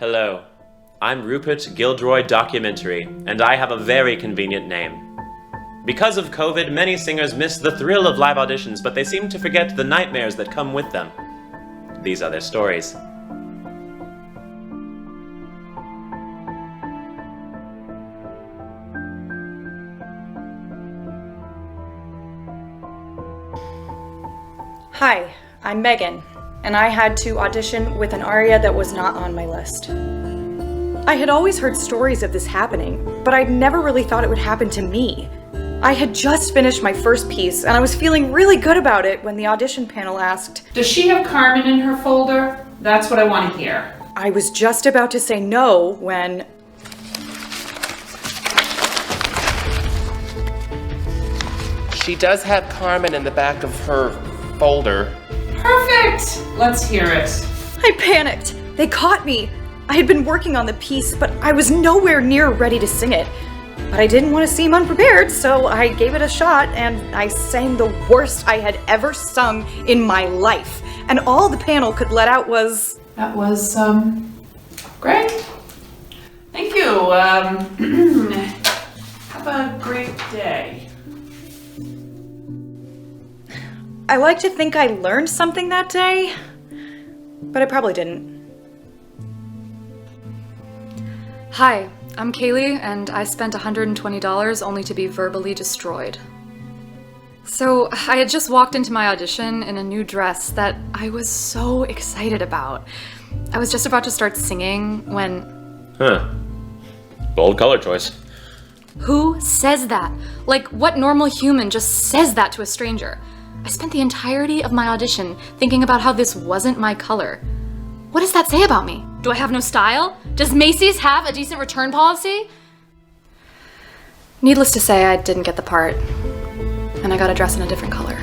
Hello, I'm Rupert Gilderoy Documentary, and I have a very convenient name. Because of COVID, many singers miss the thrill of live auditions, but they seem to forget the nightmares that come with them. These are their stories. Hi, I'm Megan, and I had to audition with an aria that was not on my list. I had always heard stories of this happening, but I'd never really thought it would happen to me. I had just finished my first piece, and I was feeling really good about it when the audition panel asked, "Does she have Carmen in her folder? That's what I want to hear." I was just about to say no when... She does have Carmen in the back of her folder. Perfect! Let's hear it. I panicked. They caught me. I had been working on the piece, but I was nowhere near ready to sing it. But I didn't want to seem unprepared, so I gave it a shot, and I sang the worst I had ever sung in my life. And all the panel could let out was... That was, great. Thank you. Have a great day. I like to think I learned something that day, but I probably didn't. Hi, I'm Kaylee, and I spent $120 only to be verbally destroyed. So, I had just walked into my audition in a new dress that I was so excited about. I was just about to start singing when... Bold color choice. Who says that? Like, what normal human just says that to a stranger? I spent the entirety of my audition thinking about how this wasn't my color. What does that say about me? Do I have no style? Does Macy's have a decent return policy? Needless to say, I didn't get the part, and I got a dress in a different color.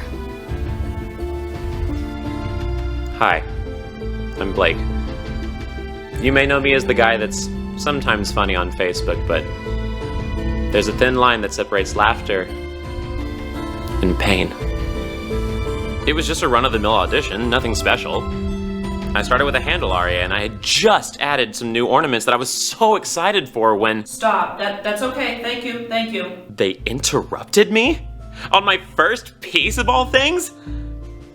Hi, I'm Blake. You may know me as the guy that's sometimes funny on Facebook, but there's a thin line that separates laughter and pain. It was just a run-of-the-mill audition, nothing special. I started with a handle aria, and I had just added some new ornaments that I was so excited for when... Stop. That's okay. Thank you. They interrupted me? On my first piece of all things?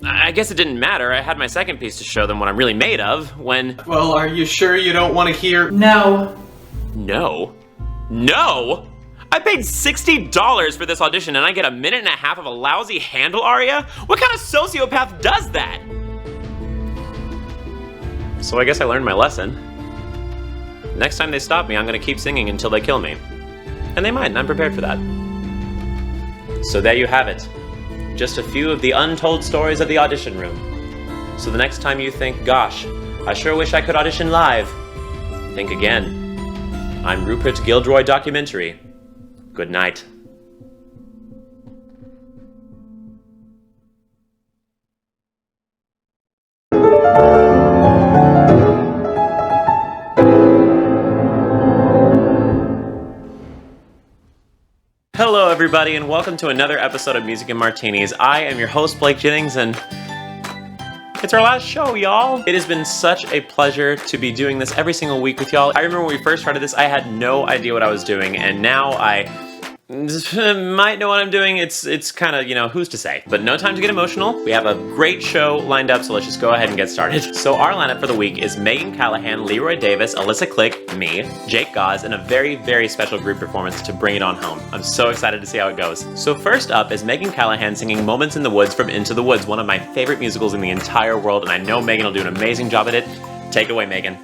I guess it didn't matter. I had my second piece to show them what I'm really made of when... Well, are you sure you don't want to hear... No. No? No? I paid $60 for this audition and I get a minute and a half of a lousy handle aria? What kind of sociopath does that? So I guess I learned my lesson. Next time they stop me, I'm gonna keep singing until they kill me. And they might, and I'm prepared for that. So there you have it. Just a few of the untold stories of the audition room. So the next time you think, gosh, I sure wish I could audition live, think again. I'm Rupert Gilderoy Documentary. Good night. Hello everybody and welcome to another episode of Music and Martinis. I am your host Blake Jennings and it's our last show, y'all. It has been such a pleasure to be doing this every single week with y'all. I remember when we first started this, I had no idea what I was doing, and now I might know what I'm doing. It's kind of, you know, who's to say? But no time to get emotional. We have a great show lined up, so let's just go ahead and get started. So our lineup for the week is Megan Callahan, Leroy Davis, Alyssa Click, me, Jake Gauze, and a very, very special group performance to bring it on home. I'm so excited to see how it goes. So first up is Megan Callahan singing Moments in the Woods from Into the Woods, one of my favorite musicals in the entire world, and I know Megan will do an amazing job at it. Take it away, Megan.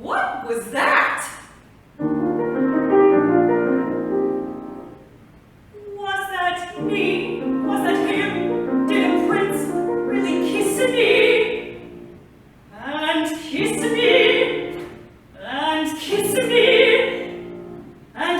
What was that? Was that me? Was that him? Did a prince really kiss me? And kiss me? And kiss me? And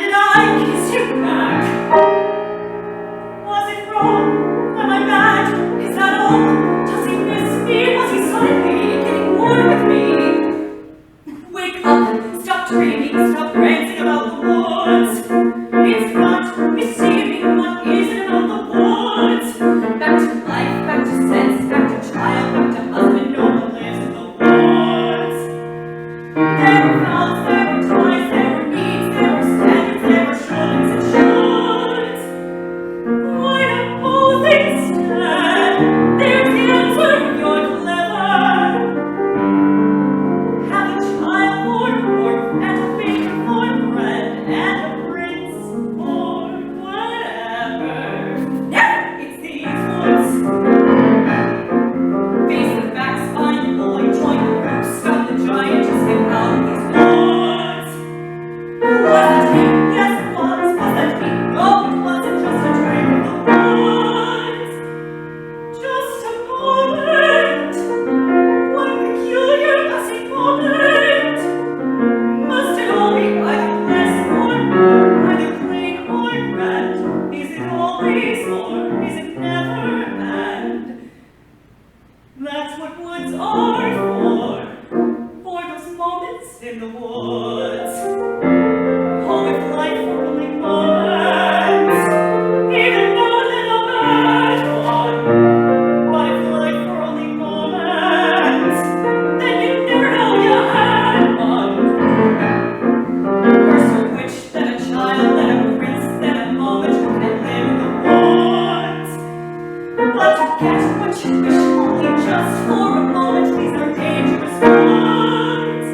just for a moment, these are dangerous ones.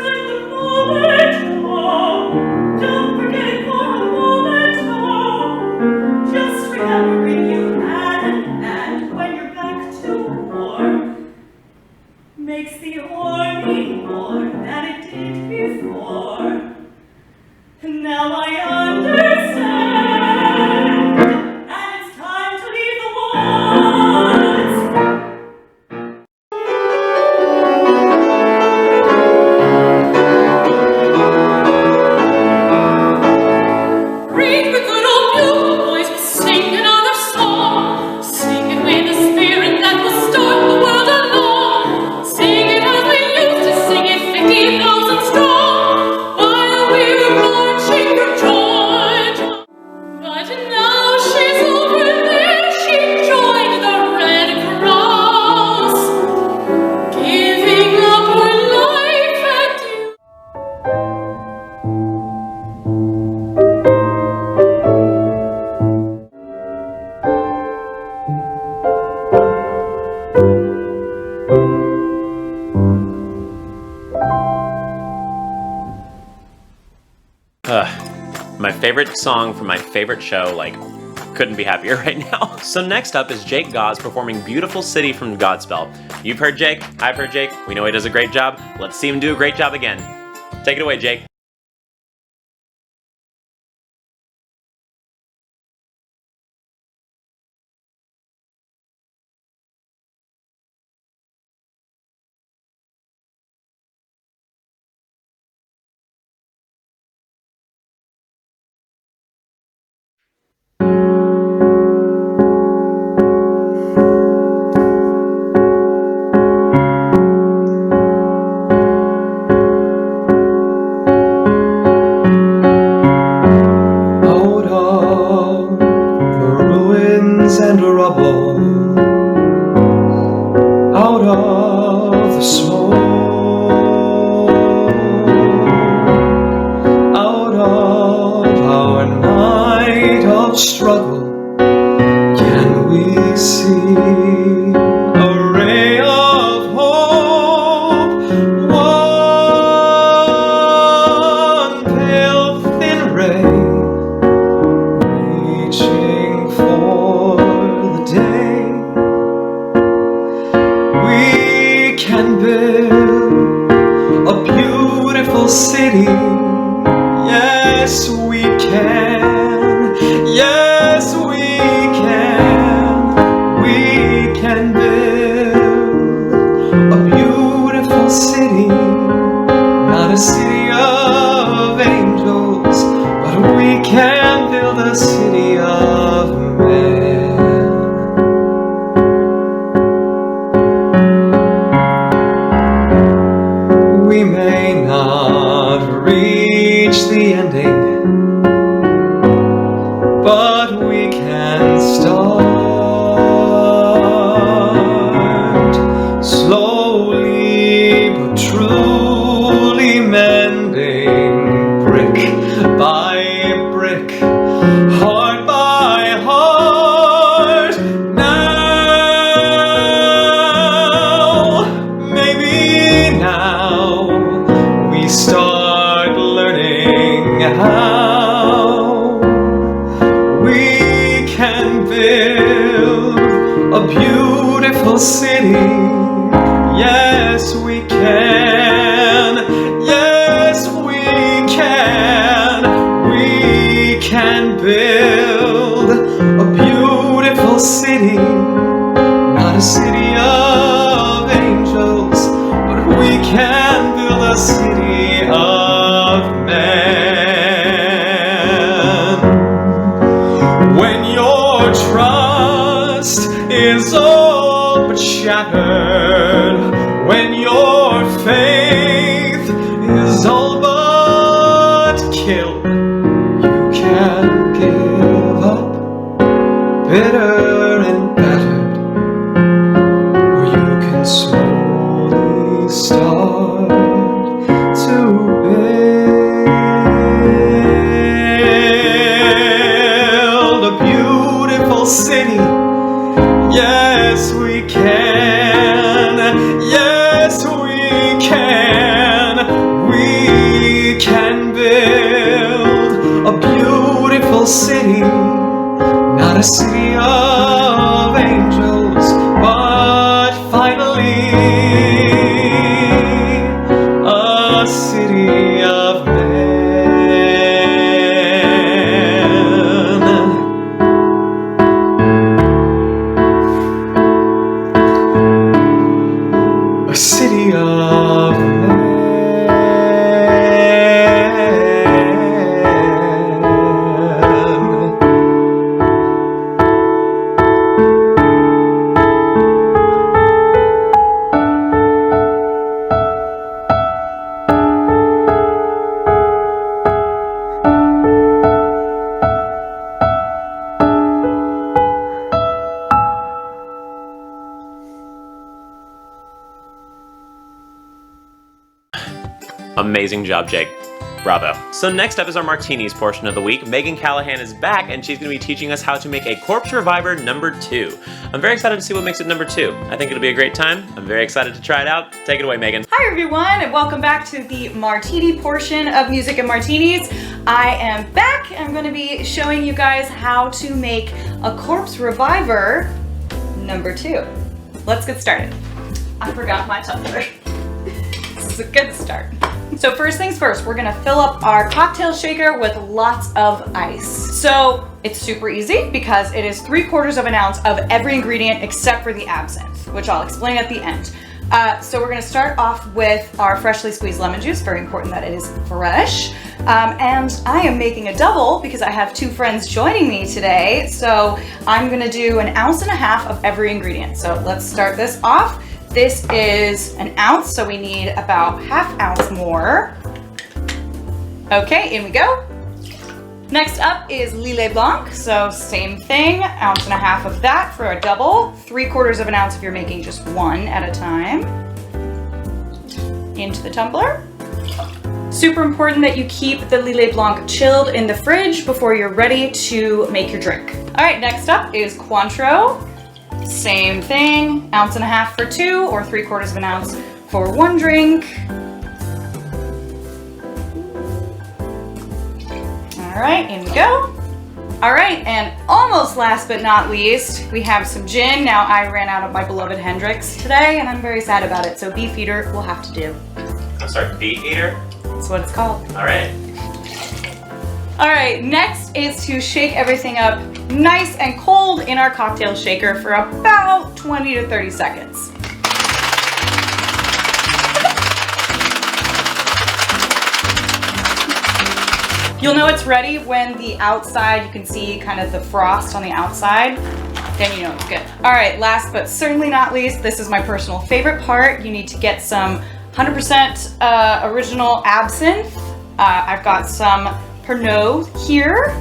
Let the moment go. Don't forget it for a moment, oh. Just remembering you had, and when you're back to war, makes the war mean more than it did before. Now I understand, and it's time to leave the woods. Read the good old bugle boys will sing another song. Sing it with the spirit that will start the world along. Sing it as we used to sing it, 50,000 strong, while we were marching through Georgia. But now she's over there, she joined the Red Cross, giving up her life and you. My favorite song from my favorite show, like, couldn't be happier right now. So next up is Jake Gause performing Beautiful City from Godspell. You've heard Jake, I've heard Jake, we know he does a great job. Let's see him do a great job again. Take it away, Jake. Out of the ruins and rubble, out of the smoke, out of our night of struggle, can we see a ray of hope? One pale thin ray, reaching for the day. We can build a beautiful city. Yes, we can. Yes, we can. We can build a beautiful city. Not a city of angels, but we can build a city of men. We may not reach the ending, but we can start slowly but truly mending, brick by brick, heart by heart. Now, maybe now, we start learning how we can build a beautiful city. Yes, we can. Yes, we can. We can build a beautiful city. Not a city of angels, but we can build a city of men. When your trust is all but shattered, when your faith is all but killed, you can give up, bitter and battered, or you can slowly start to build a beautiful city. Yeah. beautiful city, not a city of angels, but finally a city of men. A city of men. Amazing job, Jake. Bravo. So next up is our Martinis portion of the week. Megan Callahan is back and she's going to be teaching us how to make a Corpse Reviver #2. I'm very excited to see what makes it #2. I think it'll be a great time. I'm very excited to try it out. Take it away, Megan. Hi everyone, and welcome back to the Martini portion of Music and Martinis. I am back. I'm going to be showing you guys how to make a Corpse Reviver #2. Let's get started. I forgot my tumbler. This is a good start. So first things first, we're gonna fill up our cocktail shaker with lots of ice. So it's super easy because it is 3/4 of an ounce of every ingredient except for the absinthe, which I'll explain at the end. So we're gonna start off with our freshly squeezed lemon juice. Very important that it is fresh. And I am making a double because I have 2 friends joining me today. So I'm gonna do 1.5 ounces of every ingredient. So let's start this off. This is 1 ounce, so we need about 1/2 ounce more. Okay, in we go. Next up is Lillet Blanc, so same thing, 1.5 ounces of that for a double. 3/4 of an ounce if you're making just 1 at a time. Into the tumbler. Super important that you keep the Lillet Blanc chilled in the fridge before you're ready to make your drink. All right, next up is Cointreau. Same thing, 1.5 ounces for 2 or 3/4 of an ounce for 1 drink. All right, in we go. All right, and almost last but not least, we have some gin. Now I ran out of my beloved Hendrix today and I'm very sad about it, so Beefeater will have to do. I'm sorry, Beefeater? That's what it's called. All right. All right, next is to shake everything up nice and cold in our cocktail shaker for about 20 to 30 seconds. You'll know it's ready when the outside, you can see kind of the frost on the outside, then you know it's good. All right, last but certainly not least, this is my personal favorite part. You need to get some 100% original absinthe. I've got some Pernod here,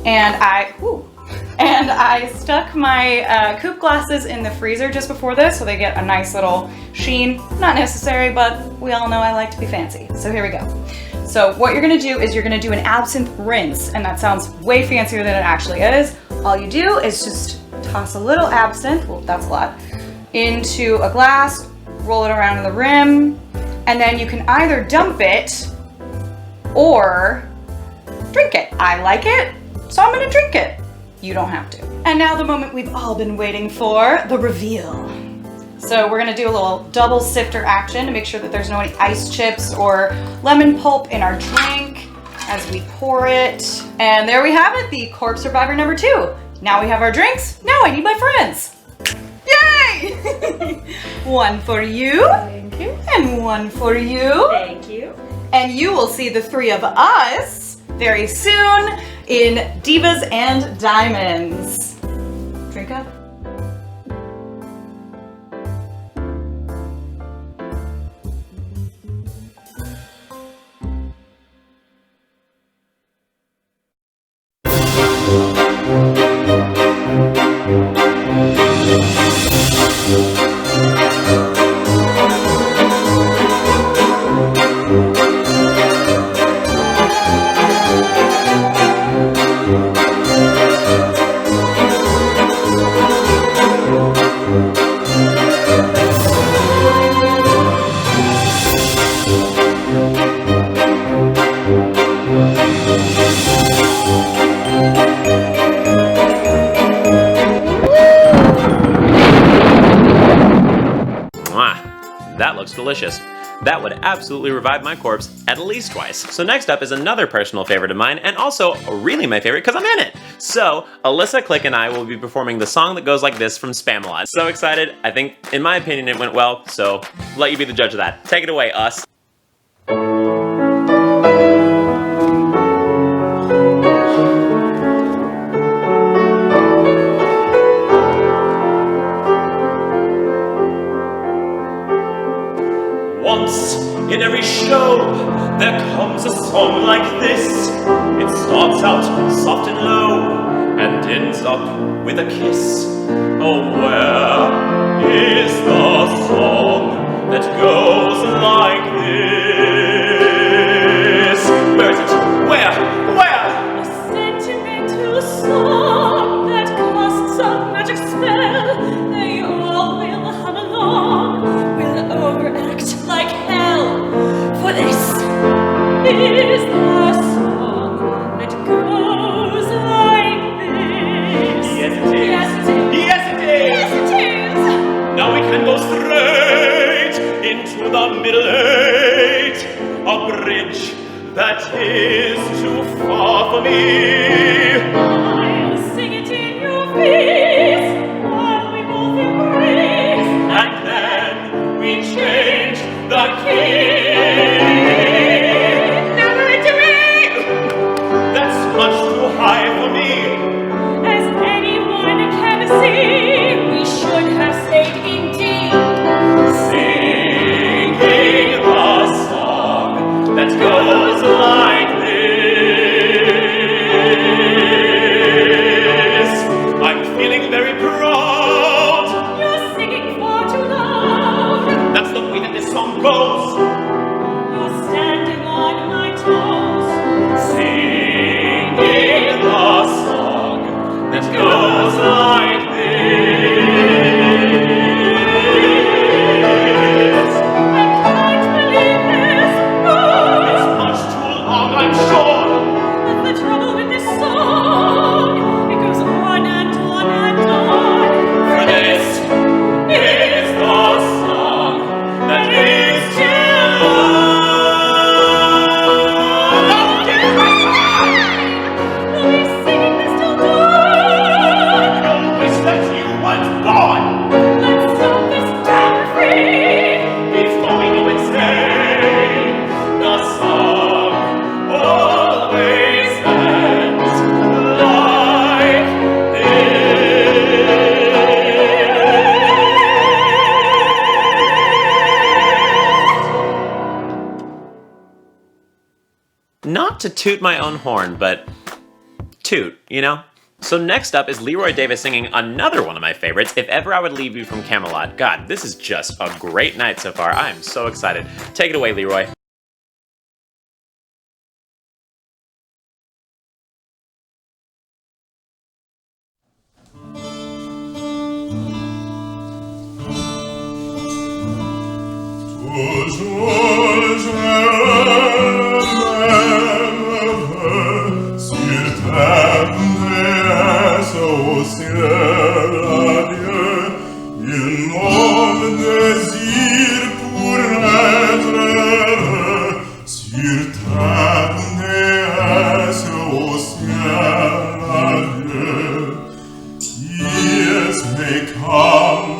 and I stuck my coupe glasses in the freezer just before this so they get a nice little sheen. Not necessary, but we all know I like to be fancy. So here we go. So what you're gonna do is you're gonna do an absinthe rinse, and that sounds way fancier than it actually is. All you do is just toss a little absinthe, well that's a lot, into a glass, roll it around in the rim, and then you can either dump it or drink it. I like it, so I'm gonna drink it. You don't have to. And now the moment we've all been waiting for, the reveal. So we're gonna do a little double sifter action to make sure that there's no any ice chips or lemon pulp in our drink as we pour it. And there we have it, the Corpse Reviver #2. Now we have our drinks, now I need my friends. Yay! One for you. Thank you. And one for you. Thank you. And you will see the 3 of us very soon in Divas and Diamonds. Drink up. looks delicious. That would absolutely revive my corpse at least twice. So next up is another personal favorite of mine, and also really my favorite because I'm in it. So Alyssa Click and I will be performing the song that goes like this from Camelot. So excited. I think, in my opinion, it went well, so let you be the judge of that. Take it away, us. Once in every show, there comes a song like this. It starts out soft and low, and ends up with a kiss. Oh, where is the song that goes like this? Where is it? Where? A sentimental song that casts a magic spell. They all will hum along, will overact like hell. For this is the song that goes like this. Yes, it is. Yes, it is. Yes, it is. Yes, it is. Now we can go straight into the middle eight. A bridge that is too far for me. I'll sing it in your face while we both embrace. And then we change the key. Never to me, That's much too high for me. as anyone can see. We should have stayed in D. Singing the song that goes like this. I'm feeling very proud. You're singing far too loud. That's the way that this song goes. You're standing on my toes. Singing the song that goes like this. I can't believe this. It's much too long, I'm sure. That's the trouble with this song. It goes on and on and on. For this is the song that is too long. We'll be singing this till dawn. I wish that you weren't born. Let's stop this damn free. Before we go insane, the song always ends like this. Not to toot my own horn, but toot, you know? So next up is Leroy Davis singing another one of my favorites, If Ever I Would Leave You from Camelot. God, this is just a great night so far. I am so excited. Take it away, Leroy. Years may come,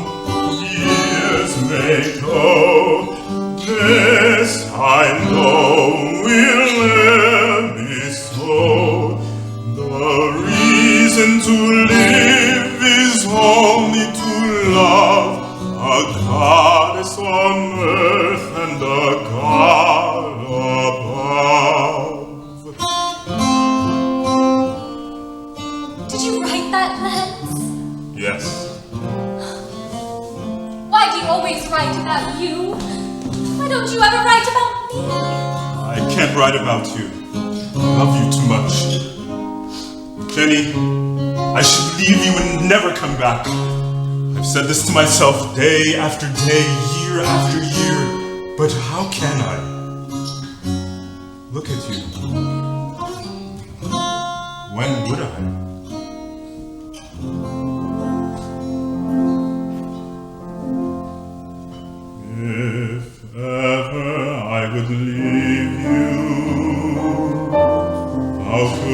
years may go. This I know will never be so. The reason to live is only to love a goddess on earth and a god above. Did you write that, Lance? Yes. Why do you always write about you? Why don't you ever write about me? I can't write about you. I love you too much. Jenny, I should leave you and never come back. I've said this to myself day after day, year after year. But how can I? Look at you. When would I? If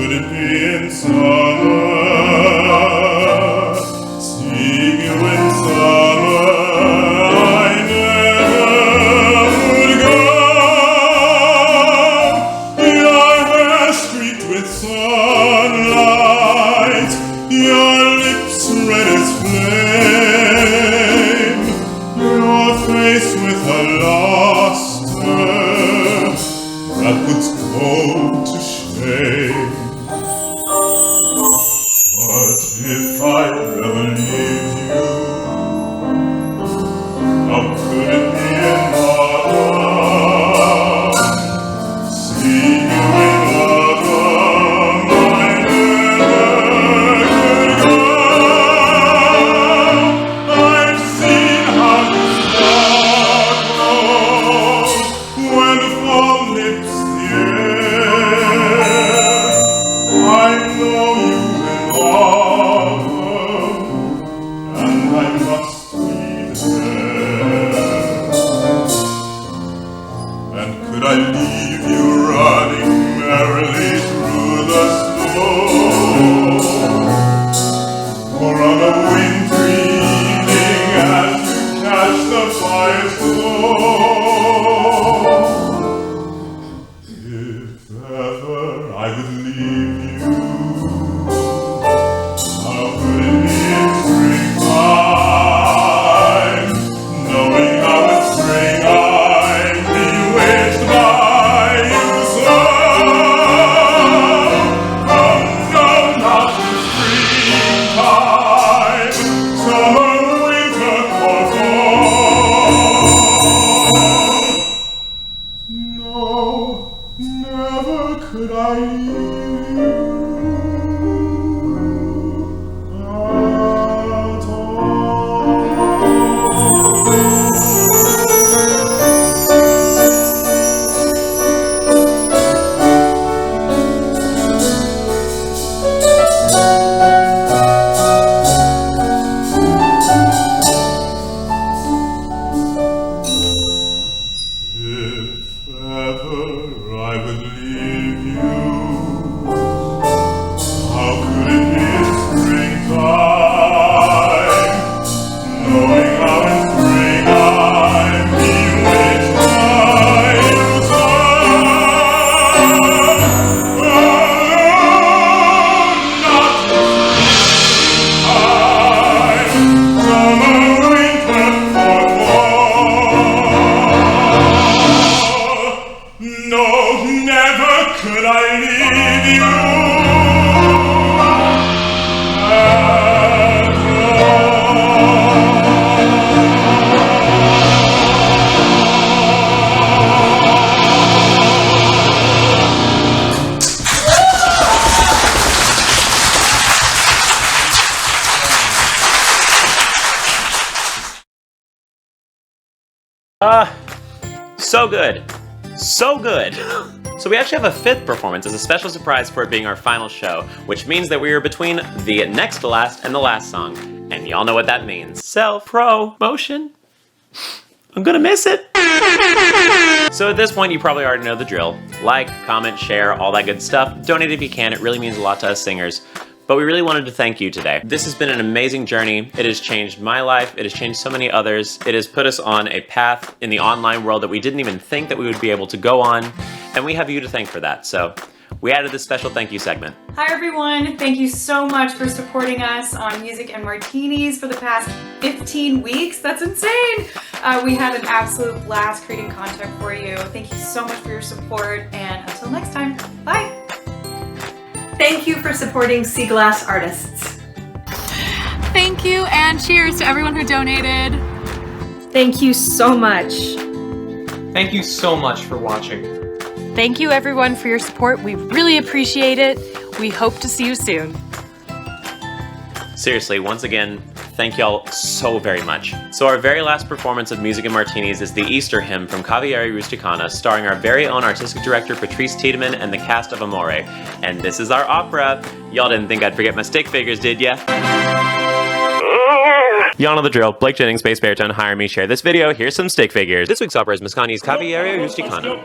could it be in summer? Seeing you in summer, I never would go. Your hair streaked with sunlight, your lips red as flame, your face with a luster that would go to shame. But if I ever leave you, how could it be in autumn? See you in autumn, I never could go. I've seen how you sparkle when fall lips the air. I know you in autumn, and I must be there. And could I leave you running merrily through the snow, or on a wintry evening as you catch the fire's glow? If ever I would leave you, how could it be in springtime, knowing how in spring I'm bewitched by you so? Oh no, not in springtime, summer, winter, or fall. No, never could I leave you at If ever I would leave you, how could it be in springtime, knowing how in spring I'm bewitched by you so? Oh, not in springtime, summer, winter, or fall. No, never could I leave you at So good. So good. So we actually have a fifth performance as a special surprise for it being our final show, which means that we are between the next to last and the last song. And y'all know what that means. Self-promotion. I'm gonna miss it. So at this point, you probably already know the drill. Like, comment, share, all that good stuff. Donate if you can, it really means a lot to us singers. But we really wanted to thank you today. This has been an amazing journey. It has changed my life. It has changed so many others. It has put us on a path in the online world that we didn't even think that we would be able to go on. And we have you to thank for that. So we added this special thank you segment. Hi everyone, thank you so much for supporting us on Music and Martinis for the past 15 weeks. That's insane. We had an absolute blast creating content for you. Thank you so much for your support, and until next time, bye. Thank you for supporting Sea Glass artists. Thank you, and cheers to everyone who donated. Thank you so much. Thank you so much for watching. Thank you everyone for your support. We really appreciate it. We hope to see you soon. Seriously, once again, thank y'all so very much. So our very last performance of Music and Martinis is the Easter hymn from Cavalleria Rusticana, starring our very own artistic director Patrice Tiedemann and the cast of Amore. And this is our opera. Y'all didn't think I'd forget my stick figures, did ya? Y'all know the drill. Blake Jennings, bass baritone, hire me, share this video. Here's some stick figures. This week's opera is Mascagni's Cavalleria Rusticana.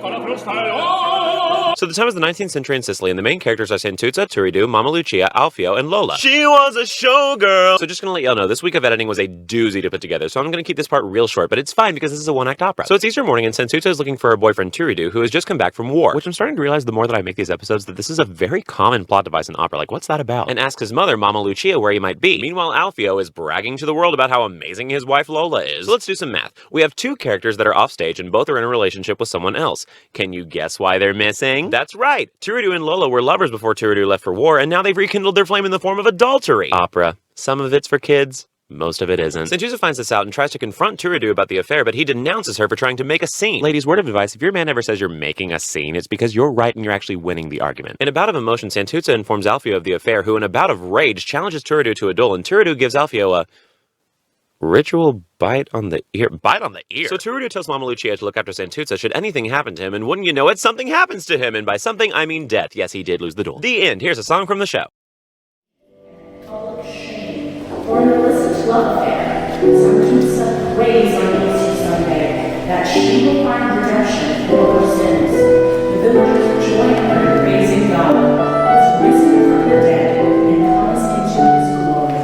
So the time is the 19th century in Sicily, and the main characters are Santuzza, Turidu, Mama Lucia, Alfio, and Lola. She was a showgirl! So just gonna let y'all know, this week of editing was a doozy to put together, so I'm gonna keep this part real short, but it's fine because this is a one-act opera. So it's Easter morning, and Santuzza is looking for her boyfriend Turidu, who has just come back from war, which I'm starting to realize the more that I make these episodes that this is a very common plot device in opera. Like, what's that about? And asks his mother, Mama Lucia, where he might be. Meanwhile, Alfio is bragging to the world about how amazing his wife Lola is. So let's do some math. We have two characters that are off stage, and both are in a relationship with someone else. Can you guess why they're missing? That's right! Turidu and Lola were lovers before Turidu left for war, and now they've rekindled their flame in the form of adultery. Opera. Some of it's for kids. Most of it isn't. Santuzza finds this out and tries to confront Turidu about the affair, but he denounces her for trying to make a scene. Ladies, word of advice, if your man ever says you're making a scene, it's because you're right and you're actually winning the argument. In a bout of emotion, Santuzza informs Alfio of the affair, who in a bout of rage challenges Turidu to a duel, and Turidu gives Alfio a ritual bite on the ear. Bite on the ear? So Turidu tells Mama Lucia to look after Santuzza should anything happen to him, and wouldn't you know it, something happens to him, and by something, I mean death. Yes, he did lose the duel. The end. Here's a song from the show. For an illicit love affair, Santuzza prays on Easter Sunday that she will find redemption for her sins. The villagers join her in praising God, who has risen from the dead and comes into his glory.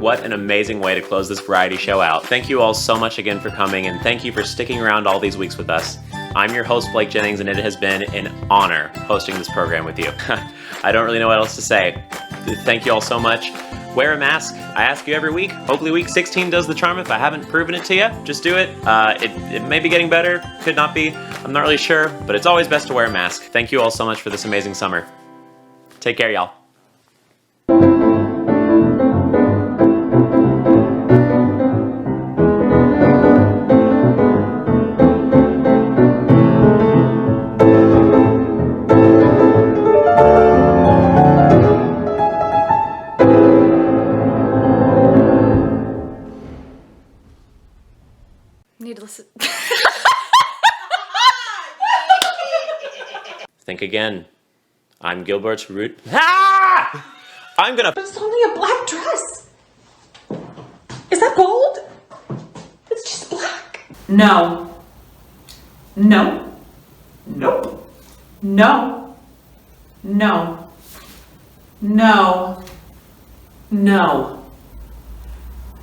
what an amazing way to close this variety show out. Thank you all so much again for coming, and thank you for sticking around all these weeks with us. I'm your host, Blake Jennings, and it has been an honor hosting this program with you. I don't really know what else to say. Thank you all so much. Wear a mask. I ask you every week. Hopefully week 16 does the charm. If I haven't proven it to you, just do it. It may be getting better, could not be. I'm not really sure, but it's always best to wear a mask. Thank you all so much for this amazing summer. Take care, y'all. Needless. Think again. I'm Gilbert's root. Ah! I'm gonna. But it's only a black dress. Is that gold? It's just black. No. No. Nope. No. No. No. No.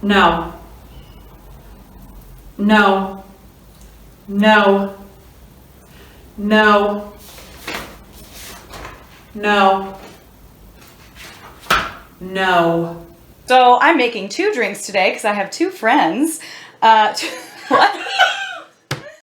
No. No. No. No. No. No. So I'm making 2 drinks today because I have 2 friends. What?